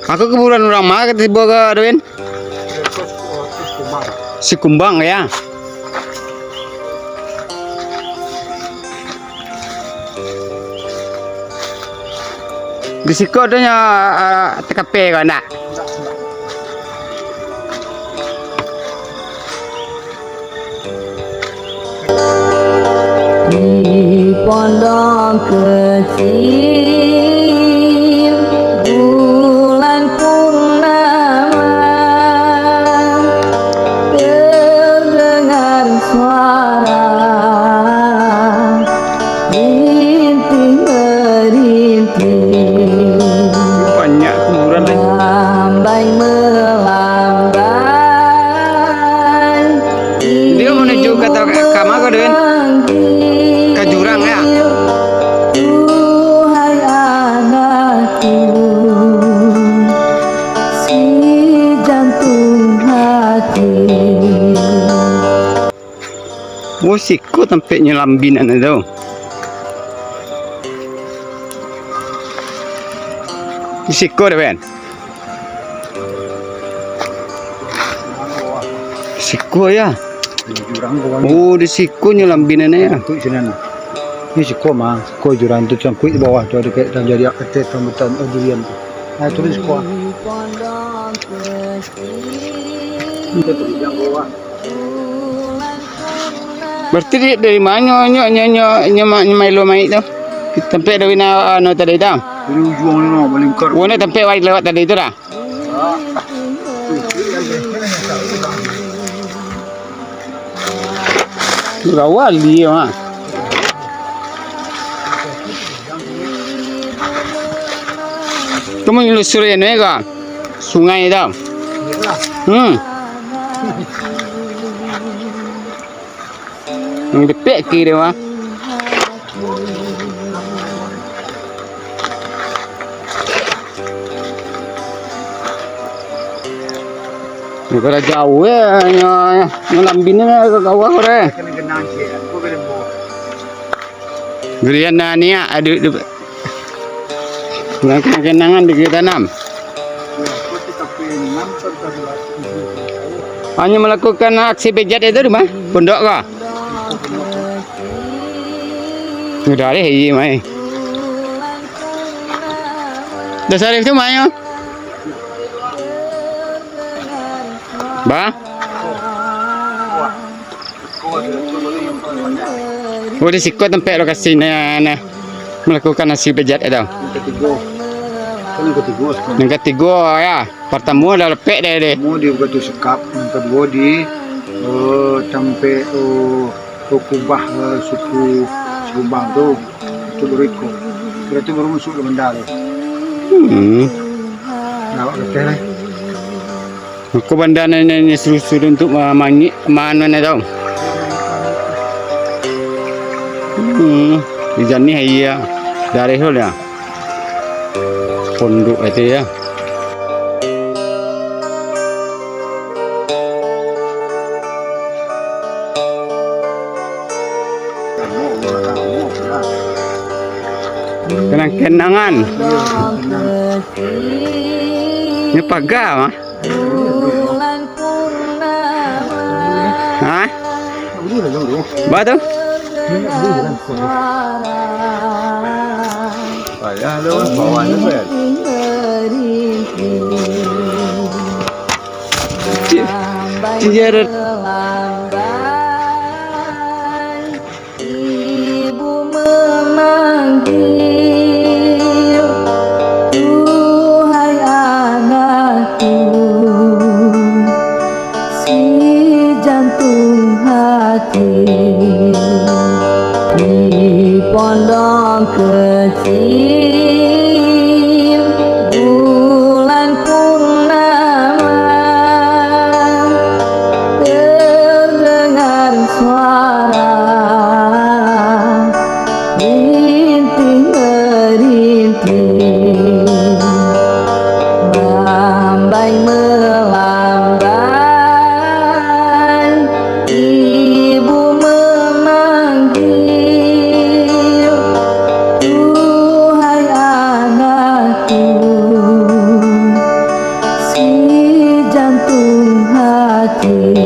Aku kuburan orang mana tiba ke Adwin? Si Kumbang ya. Di situ adanya TKP kan nak? Di pondok kecil bulan purnama terdengar suara rintik merintik Banyak kuburan lagi. lambai melambai. Dia menuju ke kamar kau Adwin? Ke jurang ya? Tuhai anakku, si jantung hati. Musikku sampai nyelambin anak tu. Musikku Adwin. Siku ya. Jurang ko Oh, di siku nyelambin anak ya. ku sinan. Ni si ko ma, ko jurang tu cang ku di bawah tu ada kayak dan jadi akte rambutan durian tu. Nah, tu di ko. Di pondok kecil Kita tu yang bawah. bulan purnama. Berarti dia dari mana Milo mai tu? Tempat ada wina anu tadi tu. Dari ujung ni no melingkar. Oh, ni tempat wide lewat tadi tu dah. Rawal dia mah. Kamu nyelusurin ni ke? Sungai tu. Yang dekat kiri mah. Negara jauh ya, ngelambin ke kawah orang. Kena genang si, aku kena bawa. Gerian ni ada kenangan di kita tanam. Aku tetap enam terus. Hanya melakukan aksi bejat itu di mana? Pondok kah? Sudah deh, iya mai. Dasar itu mai ya? Ba? Oh, di siku tempat lokasi ni melakukan aksi bejat itu. Ketiga. Kan ketiga sekarang. Yang ketiga ya, pertama dah lepek deh. Mau dia betul sekap, yang kedua di sampai kubah suku Subang tu itu beriko. Berarti baru masuk ke benda tu. Nak kata lah. Aku bandar ni suruh untuk mangi mana ni tau. Di jani ya dari hol ya. Pondok itu ya. Kenang-kenangan. Ini pagar mah. Bulan purnama Ha? Batu? Payah tu, bawah ni ber. Cijarat. Ibu memanggil, tuhai anakku, si jantung hati. Di pondok kecil bulan purnama hati